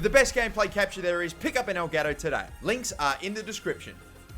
For the best gameplay capture there is, pick up an Elgato today. Links are in the description.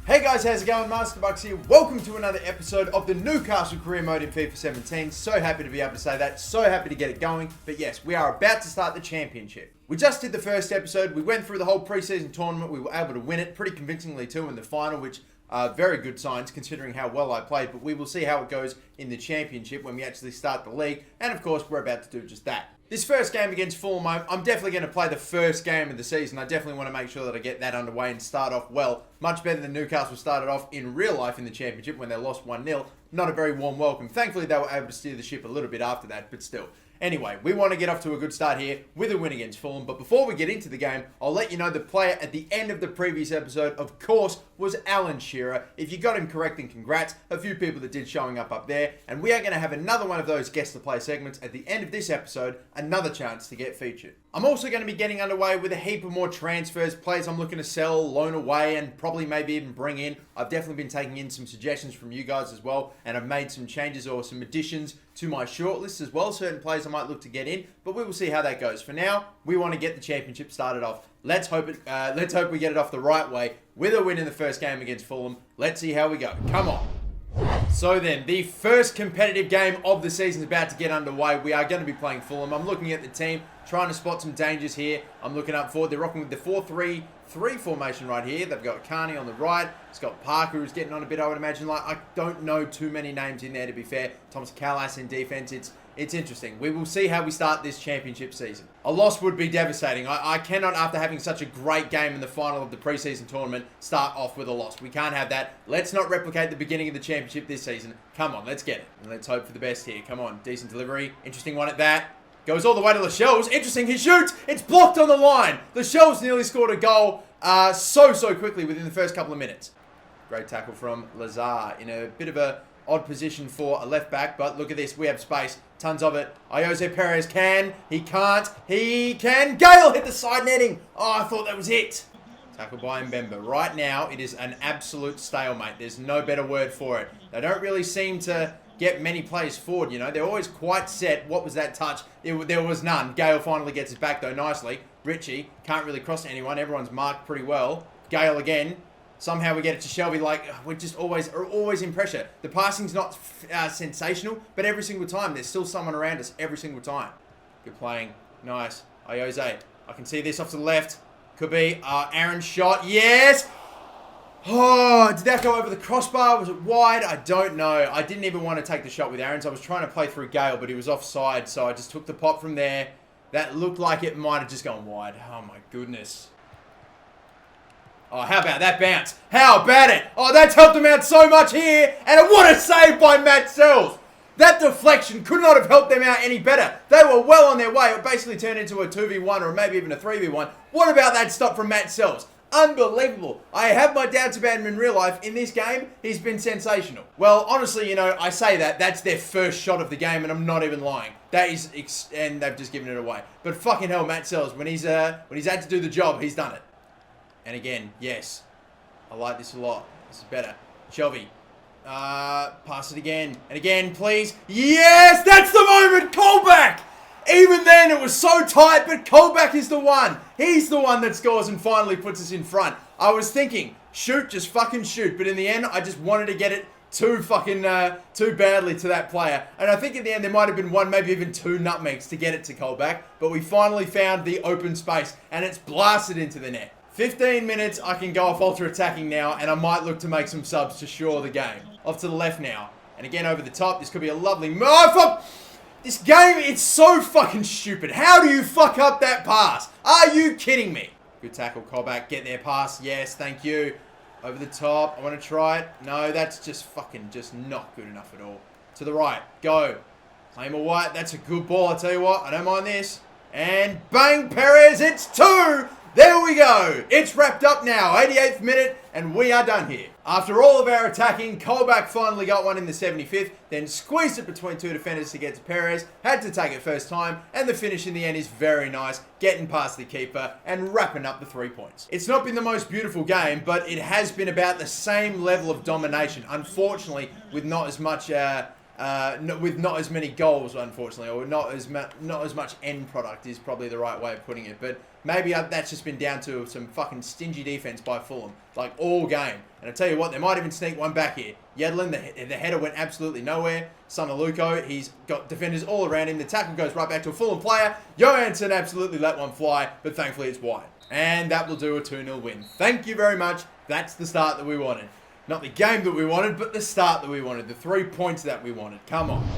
Hey guys, how's it going? MasterBucks here. Welcome to another episode of the Newcastle career mode in FIFA 17. So happy to be able to say that. So happy to get it going. But yes, we are about to start the championship. We just did the first episode. We went through the whole preseason tournament. We were able to win it pretty convincingly too in the final, which are very good signs considering how well I played. But we will see how it goes in the championship when we actually start the league. And of course, we're about to do just that. This first game against Fulham, I'm definitely going to play the first game of the season. I definitely want to make sure that I get that underway and start off well. Much better than Newcastle started off in real life in the championship when they lost 1-0. Not a very warm welcome. Thankfully, they were able to steer the ship a little bit after that, but still. Anyway, we want to get off to a good start here with a win against Fulham. But before we get into the game, I'll let you know the player at the end of the previous episode, of course, was Alan Shearer. If you got him correct, then congrats. A few people that did showing up there. And we are going to have another one of those guest to play segments at the end of this episode. Another chance to get featured. I'm also going to be getting underway with a heap of more transfers, players I'm looking to sell, loan away, and probably maybe even bring in. I've definitely been taking in some suggestions from you guys as well, and I've made some changes or some additions to my shortlist as well. Certain players I might look to get in, but we will see how that goes. For now, we want to get the championship started off. Let's hope we get it off the right way with a win in the first game against Fulham. Let's see how we go. Come on. So then, the first competitive game of the season is about to get underway. We are going to be playing Fulham. I'm looking at the team, trying to spot some dangers here. I'm looking up forward. They're rocking with the 4-3-3 formation right here. They've got Carney on the right. It's got Parker, who's getting on a bit, I would imagine. Like, I don't know too many names in there, to be fair. Thomas Callas in defense. It's interesting. We will see how we start this championship season. A loss would be devastating. I cannot, after having such a great game in the final of the preseason tournament, start off with a loss. We can't have that. Let's not replicate the beginning of the championship this season. Come on, let's get it. And let's hope for the best here. Come on, decent delivery. Interesting one at that. Goes all the way to Lascelles. Interesting, he shoots. It's blocked on the line. Lascelles nearly scored a goal so quickly within the first couple of minutes. Great tackle from Lazar in a bit of a odd position for a left back, but look at this. We have space. Tons of it. Jose Perez can. He can't. He can. Gale hit the side netting. Oh, I thought that was it. Tackle by Mbemba. Right now, it is an absolute stalemate. There's no better word for it. They don't really seem to get many players forward, you know. They're always quite set. What was that touch? There was none. Gale finally gets his back, though, nicely. Richie can't really cross to anyone. Everyone's marked pretty well. Gale again. Somehow we get it to Shelby. Like, we're just always in pressure. The passing's not sensational, but every single time, there's still someone around us every single time. Good playing. Nice. Jose. I can see this off to the left. Could be Aaron's shot. Yes! Oh, did that go over the crossbar? Was it wide? I don't know. I didn't even want to take the shot with Aaron's. I was trying to play through Gale, but he was offside, so I just took the pop from there. That looked like it might have just gone wide. Oh, my goodness. Oh, how about that bounce? How about it? Oh, that's helped him out so much here. And what a save by Matt Sells. That deflection could not have helped them out any better. They were well on their way. It basically turned into a 2v1 or maybe even a 3v1. What about that stop from Matt Sells? Unbelievable. I have my doubts about him in real life. In this game, he's been sensational. Well, honestly, you know, I say that. That's their first shot of the game, and I'm not even lying. That is, and they've just given it away. But fucking hell, Matt Sells, when he's had to do the job, he's done it. And again, yes. I like this a lot. This is better. Shelby. Pass it again. And again, please. Yes! That's the moment! Callback! Even then, it was so tight, but Callback is the one. He's the one that scores and finally puts us in front. I was thinking, shoot, just fucking shoot. But in the end, I just wanted to get it too badly to that player. And I think in the end, there might have been one, maybe even two nutmegs to get it to Callback. But we finally found the open space, and it's blasted into the net. 15 minutes, I can go off ultra attacking now, and I might look to make some subs to shore the game. Off to the left now. And again, over the top, this could be a lovely move. This game, it's so fucking stupid. How do you fuck up that pass? Are you kidding me? Good tackle, Callback. Get there, pass. Yes, thank you. Over the top. I want to try it. No, that's just not good enough at all. To the right. Go. Claim a white. That's a good ball, I tell you what. I don't mind this. And bang, Perez. It's 2. There we go. It's wrapped up now. 88th minute, and we are done here. After all of our attacking, Callback finally got one in the 75th, then squeezed it between two defenders to get to Perez, had to take it first time, and the finish in the end is very nice, getting past the keeper and wrapping up the 3 points. It's not been the most beautiful game, but it has been about the same level of domination, unfortunately, with not as much with not as many goals, unfortunately, or not as much end product is probably the right way of putting it. But maybe that's just been down to some fucking stingy defense by Fulham, like all game. And I tell you what, they might even sneak one back here. Yedlin, the header went absolutely nowhere. Son of Luco, he's got defenders all around him. The tackle goes right back to a Fulham player. Johansson absolutely let one fly, but thankfully it's wide. And that will do a 2-0 win. Thank you very much. That's the start that we wanted. Not the game that we wanted, but the start that we wanted. The 3 points that we wanted. Come on.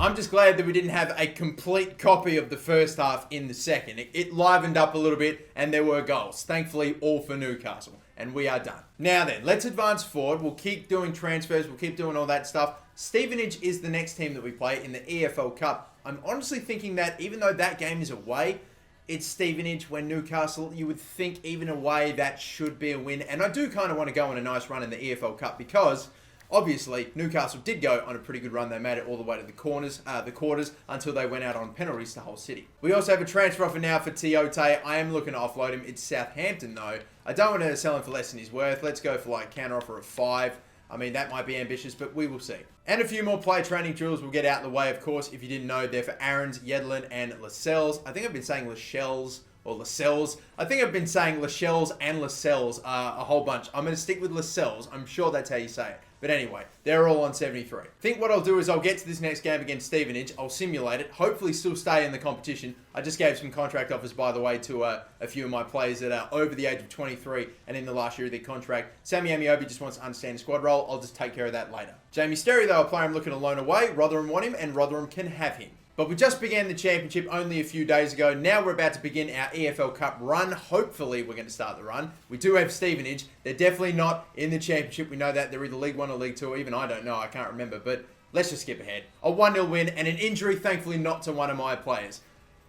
I'm just glad that we didn't have a complete copy of the first half in the second. It livened up a little bit, and there were goals. Thankfully, all for Newcastle. And we are done. Now then, let's advance forward. We'll keep doing transfers. We'll keep doing all that stuff. Stevenage is the next team that we play in the EFL Cup. I'm honestly thinking that even though that game is away, it's Stevenage when Newcastle, you would think even away that should be a win. And I do kind of want to go on a nice run in the EFL Cup because obviously Newcastle did go on a pretty good run. They made it all the way to the quarters until they went out on penalties to Hull City. We also have a transfer offer now for Tiote. I am looking to offload him. It's Southampton though. I don't want to sell him for less than he's worth. Let's go for like counter offer of 5. I mean, that might be ambitious, but we will see. And a few more player training drills will get out of the way, of course. If you didn't know, they're for Aaron's, Yedlin, and Lascelles. I think I've been saying Lascelles or Lascelles. I think I've been saying Lascelles and Lascelles a whole bunch. I'm going to stick with Lascelles. I'm sure that's how you say it. But anyway, they're all on 73. I think what I'll do is I'll get to this next game against Stevenage. I'll simulate it. Hopefully still stay in the competition. I just gave some contract offers, by the way, to a few of my players that are over the age of 23 and in the last year of their contract. Sammy Amiobi just wants to understand the squad role. I'll just take care of that later. Jamie Sterry, though, a player I'm looking to loan away. Rotherham want him, and Rotherham can have him. But we just began the championship only a few days ago. Now we're about to begin our EFL Cup run. Hopefully we're going to start the run. We do have Stevenage. They're definitely not in the championship. We know that. They're either League 1 or League 2. Or even I don't know. I can't remember. But let's just skip ahead. A 1-0 win and an injury, thankfully not to one of my players.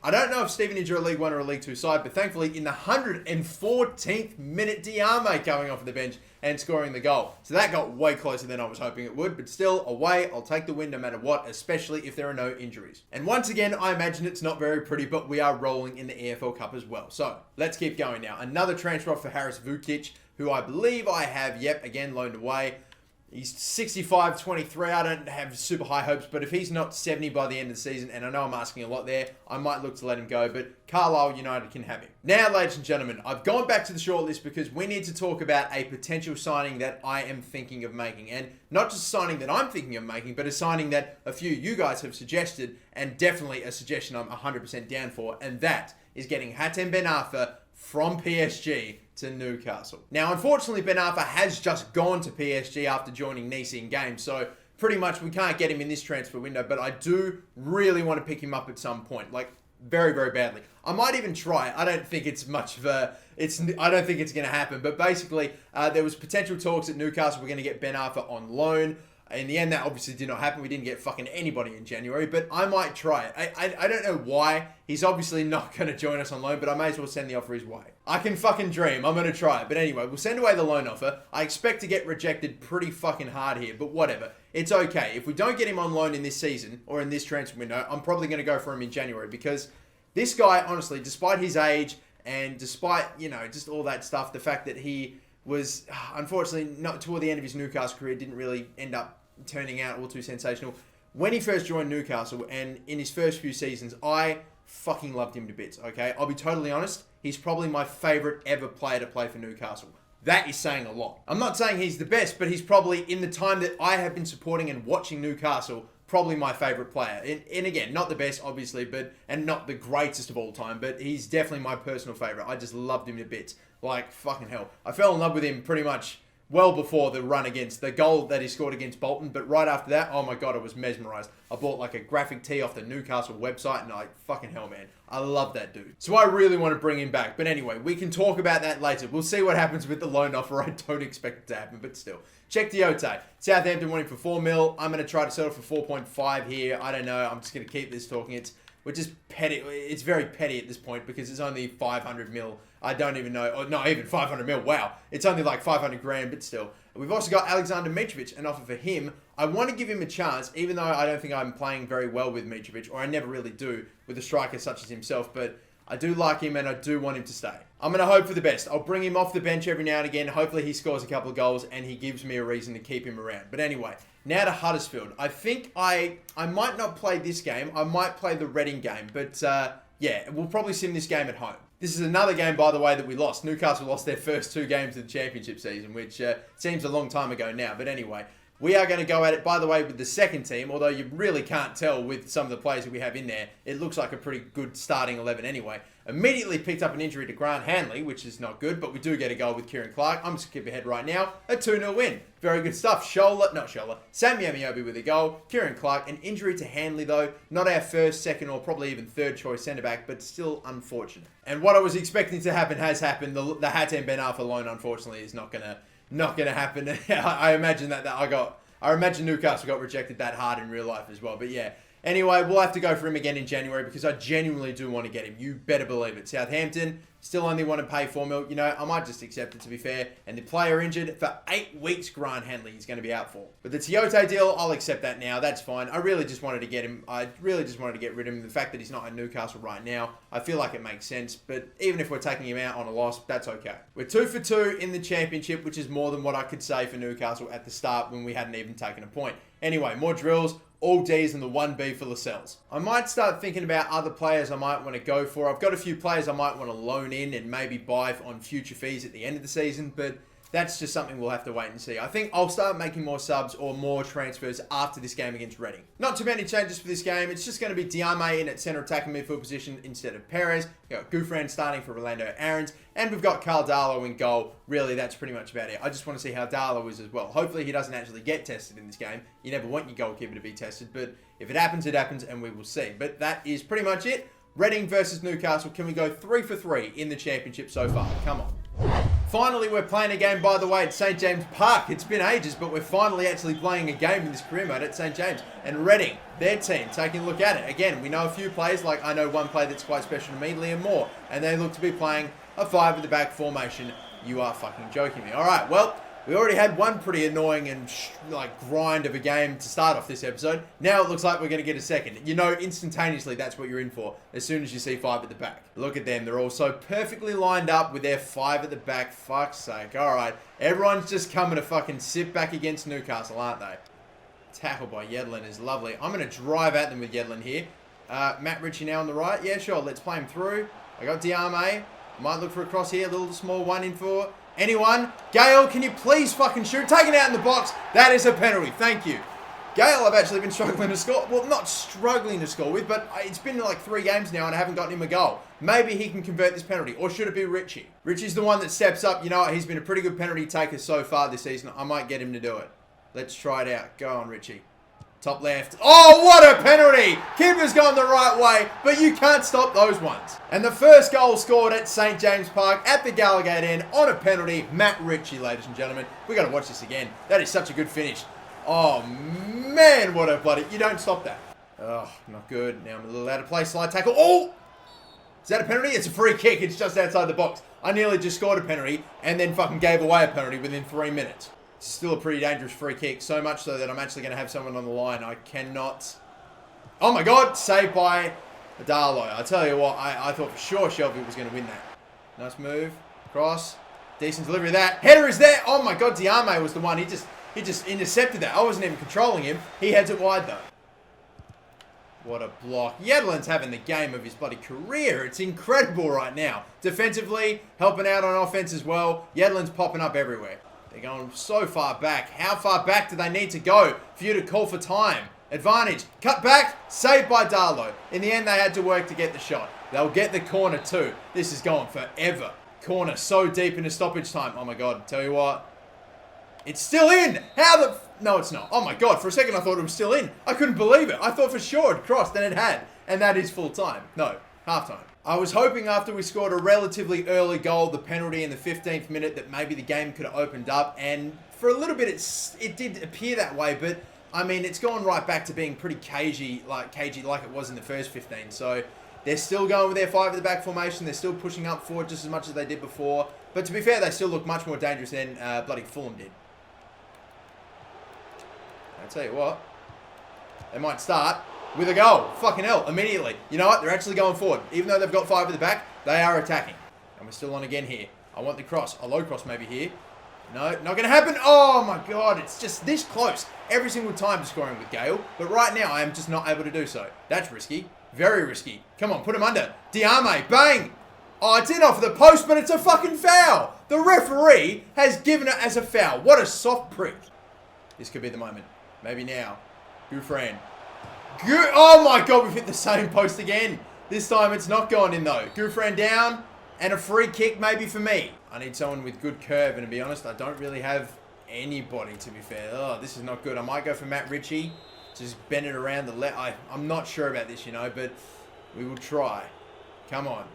I don't know if Stevenage are a League 1 or a League 2 side, but thankfully in the 114th minute, Diame coming off the bench and scoring the goal. So that got way closer than I was hoping it would, but still, away, I'll take the win no matter what, especially if there are no injuries. And once again, I imagine it's not very pretty, but we are rolling in the EFL Cup as well. So, let's keep going now. Another transfer for Haris Vukic, who I believe I have, yep, again, loaned away. He's 65, 23. I don't have super high hopes, but if he's not 70 by the end of the season, and I know I'm asking a lot there, I might look to let him go, but Carlisle United can have him. Now, ladies and gentlemen, I've gone back to the shortlist because we need to talk about a potential signing that I am thinking of making. And not just a signing that I'm thinking of making, but a signing that a few of you guys have suggested, and definitely a suggestion I'm 100% down for, and that is getting Hatem Ben Arfa from PSG to Newcastle. Now, unfortunately, Ben Arfa has just gone to PSG after joining Nice in game, so pretty much we can't get him in this transfer window, but I do really want to pick him up at some point, like very, very badly. I might even try. I don't think it's much of a... I don't think it's going to happen, but basically, there was potential talks that Newcastle were going to get Ben Arfa on loan. In the end, that obviously did not happen. We didn't get fucking anybody in January, but I might try it. I don't know why. He's obviously not going to join us on loan, but I may as well send the offer his way. I can fucking dream. I'm going to try it. But anyway, we'll send away the loan offer. I expect to get rejected pretty fucking hard here, but whatever. It's okay. If we don't get him on loan in this season, or in this transfer window, I'm probably going to go for him in January, because this guy, honestly, despite his age, and despite, you know, just all that stuff, the fact that he was, unfortunately, not toward the end of his Newcastle career, didn't really end up turning out all too sensational. When he first joined Newcastle, and in his first few seasons, I fucking loved him to bits, okay? I'll be totally honest, he's probably my favourite ever player to play for Newcastle. That is saying a lot. I'm not saying he's the best, but he's probably, in the time that I have been supporting and watching Newcastle, probably my favourite player. And again, not the best, obviously, and not the greatest of all time, but he's definitely my personal favourite. I just loved him to bits. Like, fucking hell. I fell in love with him pretty much well before the run against the goal that he scored against Bolton, but right after that, oh my god, I was mesmerised. I bought like a graphic tee off the Newcastle website, and fucking hell, man, I love that dude. So I really want to bring him back, but anyway, we can talk about that later. We'll see what happens with the loan offer. I don't expect it to happen, but still. Check Tiote. Southampton wanting for 4 mil. I'm going to try to settle for 4.5 here. I don't know. I'm just going to keep this talking. Which is petty. It's very petty at this point because it's only 500 mil. I don't even know. Or not even 500 mil. Wow. It's only like 500 grand, but still. We've also got Alexander Mitrovic, an offer for him. I want to give him a chance, even though I don't think I'm playing very well with Mitrovic, or I never really do with a striker such as himself. But I do like him and I do want him to stay. I'm going to hope for the best. I'll bring him off the bench every now and again. Hopefully he scores a couple of goals and he gives me a reason to keep him around. But anyway, now to Huddersfield. I think I might not play this game. I might play the Reading game. But yeah, we'll probably sim this game at home. This is another game, by the way, that we lost. Newcastle lost their first 2 games of the championship season, which seems a long time ago now. But anyway, we are going to go at it, by the way, with the second team, although you really can't tell with some of the players that we have in there. It looks like a pretty good starting 11 anyway. Immediately picked up an injury to Grant Hanley, which is not good, but we do get a goal with Kieran Clark. I'm just skip ahead right now. A 2-0 win. Very good stuff. Sammy Amiobi with a goal. Kieran Clark, an injury to Hanley though. Not our first, second, or probably even third choice centre-back, but still unfortunate. And what I was expecting to happen has happened. The Hatem Ben Arfa loan, unfortunately, is not gonna happen. I imagine I imagine Newcastle got rejected that hard in real life as well. But yeah. Anyway, we'll have to go for him again in January because I genuinely do want to get him. You better believe it. Southampton still only want to pay $4 million. You know, I might just accept it, to be fair. And the player injured for 8 weeks, Grant Hanley is going to be out for. But the Tiote deal, I'll accept that now. That's fine. I really just wanted to get him. I really just wanted to get rid of him. The fact that he's not in Newcastle right now, I feel like it makes sense. But even if we're taking him out on a loss, that's okay. We're 2 for 2 in the championship, which is more than what I could say for Newcastle at the start when we hadn't even taken a point. Anyway, more drills. All D's and the 1B for Lascelles. I might start thinking about other players I might want to go for. I've got a few players I might want to loan in and maybe buy on future fees at the end of the season, but that's just something we'll have to wait and see. I think I'll start making more subs or more transfers after this game against Reading. Not too many changes for this game. It's just going to be Diame in at centre attacking midfield position instead of Perez. We've got Gouffran starting for Rolando Aarons. And we've got Carl Darlow in goal. Really, that's pretty much about it. I just want to see how Darlow is as well. Hopefully he doesn't actually get tested in this game. You never want your goalkeeper to be tested. But if it happens, it happens and we will see. But that is pretty much it. Reading versus Newcastle. Can we go 3 for 3 in the championship so far? Come on. Finally, we're playing a game, by the way, at St. James Park. It's been ages, but we're finally actually playing a game in this career mode at St. James. And Reading, their team, taking a look at it. Again, we know a few players, like I know one player that's quite special to me, Liam Moore. And they look to be playing a 5 at the back formation. You are fucking joking me. All right, well, we already had one pretty annoying and grind of a game to start off this episode. Now it looks like we're going to get a second. You know, instantaneously, that's what you're in for as soon as you see 5 at the back. Look at them. They're all so perfectly lined up with their 5 at the back. Fuck's sake. All right. Everyone's just coming to fucking sit back against Newcastle, aren't they? Tackle by Yedlin is lovely. I'm going to drive at them with Yedlin here. Matt Ritchie now on the right. Yeah, sure. Let's play him through. I got Diame. Might look for a cross here. A little small one in for... anyone? Gale, can you please fucking shoot? Take it out in the box. That is a penalty. Thank you. Gale, I've actually been struggling to score. Well, not struggling to score with, but it's been like 3 games now and I haven't gotten him a goal. Maybe he can convert this penalty. Or should it be Ritchie? Ritchie's the one that steps up. You know what? He's been a pretty good penalty taker so far this season. I might get him to do it. Let's try it out. Go on, Ritchie. Top left. Oh, what a penalty! Keeper's gone the right way, but you can't stop those ones. And the first goal scored at St. James Park at the Gallagate end on a penalty. Matt Ritchie, ladies and gentlemen. We got to watch this again. That is such a good finish. Oh, man, what a bloody... You don't stop that. Oh, not good. Now I'm a little out of play. Slide tackle. Oh! Is that a penalty? It's a free kick. It's just outside the box. I nearly just scored a penalty and then fucking gave away a penalty within 3 minutes. It's still a pretty dangerous free kick. So much so that I'm actually going to have someone on the line. I cannot... Oh my God! Saved by Darlow. I tell you what, I thought for sure Shelby was going to win that. Nice move. Cross. Decent delivery of that. Header is there! Oh my God, Diame was the one. He just intercepted that. I wasn't even controlling him. He heads it wide though. What a block. Yedlin's having the game of his bloody career. It's incredible right now. Defensively, helping out on offense as well. Yedlin's popping up everywhere. They're going so far back. How far back do they need to go for you to call for time? Advantage. Cut back. Saved by Darlow. In the end, they had to work to get the shot. They'll get the corner too. This is going forever. Corner so deep into stoppage time. Oh my God. Tell you what. It's still in. How the... No, it's not. Oh my God. For a second, I thought it was still in. I couldn't believe it. I thought for sure it crossed and it had. And that is full time. No. Half time. I was hoping after we scored a relatively early goal, the penalty in the 15th minute, that maybe the game could have opened up. And for a little bit, it did appear that way. But, I mean, it's gone right back to being pretty cagey like it was in the first 15. So, they're still going with their 5 at the back formation. They're still pushing up forward just as much as they did before. But to be fair, they still look much more dangerous than bloody Fulham did. I'll tell you what. They might start. with a goal. Fucking hell, immediately. You know what? They're actually going forward. Even though they've got 5 at the back, they are attacking. And we're still on again here. I want the cross. A low cross maybe here. No, not going to happen. Oh my God, it's just this close every single time to scoring with Gale. But right now, I am just not able to do so. That's risky. Very risky. Come on, put him under. Diame, bang. Oh, it's in off the post, but it's a fucking foul. The referee has given it as a foul. What a soft prick. This could be the moment. Maybe now. Gouffran. Oh my God, we've hit the same post again. This time it's not going in though. Gouffran down and a free kick maybe for me. I need someone with good curve, and to be honest, I don't really have anybody, to be fair. Oh, this is not good. I might go for Matt Ritchie. Just bend it around the left. I'm not sure about this, you know, but we will try. Come on.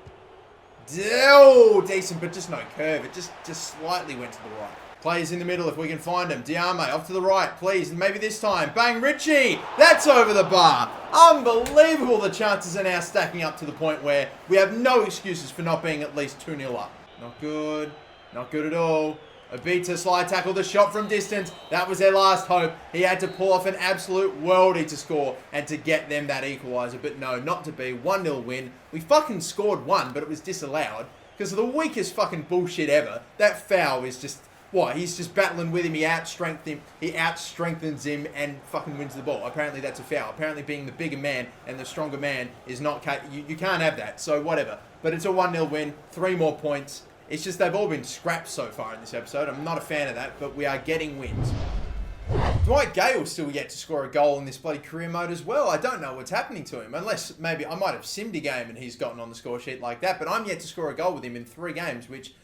Oh, decent, but just no curve. It just slightly went to the right. Players in the middle if we can find him. Diame off to the right, please. And maybe this time. Bang, Ritchie. That's over the bar. Unbelievable. The chances are now stacking up to the point where we have no excuses for not being at least 2-0 up. Not good. Not good at all. Obita slide tackle the shot from distance. That was their last hope. He had to pull off an absolute worldie to score and to get them that equaliser. But no, not to be. 1-0 win. We fucking scored one, but it was disallowed because of the weakest fucking bullshit ever. That foul is just... What? He's just battling with him. He outstrengthens him and fucking wins the ball. Apparently that's a foul. Apparently being the bigger man and the stronger man is not... You can't have that. So whatever. But it's a 1-0 win. 3 more points. It's just they've all been scrapped so far in this episode. I'm not a fan of that, but we are getting wins. Dwight Gale still yet to score a goal in this bloody career mode as well. I don't know what's happening to him. Unless maybe I might have simmed a game and he's gotten on the score sheet like that. But I'm yet to score a goal with him in 3 games, which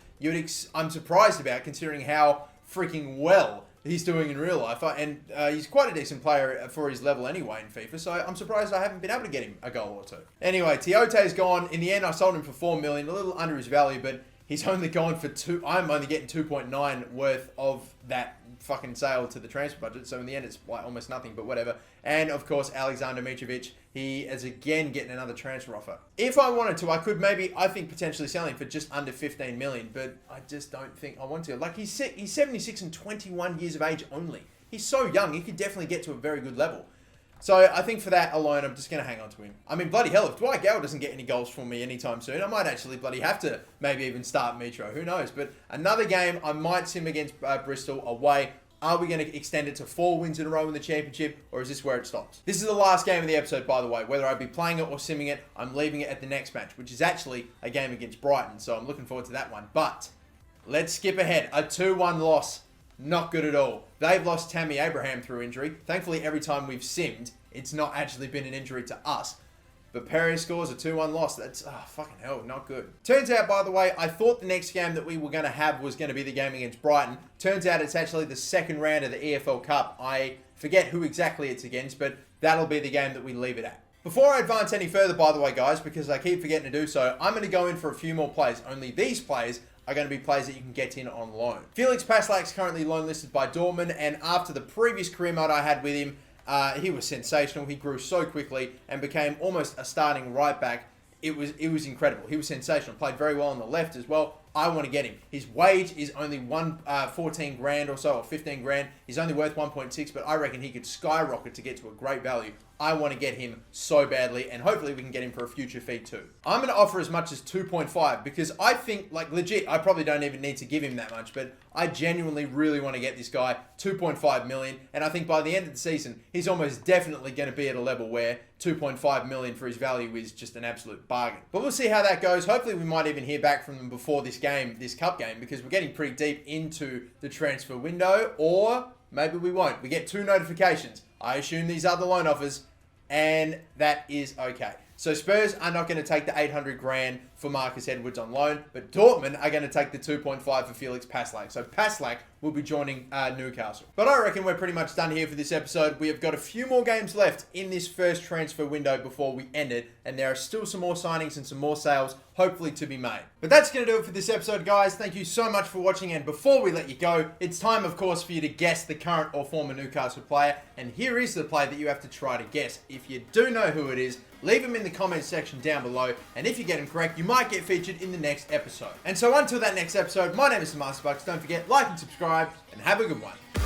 I'm surprised about considering how freaking well he's doing in real life. And he's quite a decent player for his level anyway in FIFA. So I'm surprised I haven't been able to get him a goal or 2. Anyway, Tiote's gone. In the end, I sold him for 4 million, a little under his value, but he's only gone for 2. I'm only getting 2.9 worth of that fucking sale to the transfer budget. So in the end, it's like almost nothing, but whatever. And of course, Alexander Mitrovic, he is again getting another transfer offer. If I wanted to, I could maybe, I think, potentially sell him for just under 15 million, but I just don't think I want to. Like, he's 76 and 21 years of age only. He's so young, he could definitely get to a very good level. So I think for that alone, I'm just going to hang on to him. I mean, bloody hell, if Dwight Gale doesn't get any goals for me anytime soon, I might actually bloody have to maybe even start Mitro. Who knows? But another game, I might sim against Bristol away. Are we going to extend it to 4 wins in a row in the championship, or is this where it stops? This is the last game of the episode, by the way. Whether I be playing it or simming it, I'm leaving it at the next match, which is actually a game against Brighton. So I'm looking forward to that one. But let's skip ahead. A 2-1 loss. Not good at all. They've lost Tammy Abraham through injury. Thankfully, every time we've simmed, it's not actually been an injury to us. But Perry scores a 2-1 loss. That's, fucking hell, not good. Turns out, by the way, I thought the next game that we were going to have was going to be the game against Brighton. Turns out it's actually the second round of the EFL Cup. I forget who exactly it's against, but that'll be the game that we leave it at. Before I advance any further, by the way, guys, because I keep forgetting to do so, I'm going to go in for a few more players. Only these players are going to be players that you can get in on loan. Felix Paslak's currently loan listed by Dortmund, and after the previous career mode I had with him, he was sensational. He grew so quickly and became almost a starting right back. It was incredible. He was sensational. Played very well on the left as well. I want to get him. His wage is only 14 grand or so, or 15 grand. He's only worth 1.6, but I reckon he could skyrocket to get to a great value. I want to get him so badly, and hopefully we can get him for a future fee too. I'm going to offer as much as 2.5 because I think, like, legit, I probably don't even need to give him that much, but I genuinely really want to get this guy 2.5 million, and I think by the end of the season, he's almost definitely going to be at a level where 2.5 million for his value is just an absolute bargain. But we'll see how that goes. Hopefully we might even hear back from them before this cup game, because we're getting pretty deep into the transfer window, or maybe we won't. We get 2 notifications. I assume these are the loan offers, and that is okay. So Spurs are not going to take the 800 grand for Marcus Edwards on loan, but Dortmund are going to take the 2.5 for Felix Paslak. So Paslak will be joining Newcastle. But I reckon we're pretty much done here for this episode. We have got a few more games left in this first transfer window before we end it, and there are still some more signings and some more sales hopefully to be made. But that's going to do it for this episode, guys. Thank you so much for watching, and before we let you go, it's time, of course, for you to guess the current or former Newcastle player, and here is the player that you have to try to guess. If you do know who it is, leave them in the comments section down below, and if you get them correct, you might get featured in the next episode. And so until that next episode, my name is MasterBucks. Don't forget, like and subscribe, and have a good one.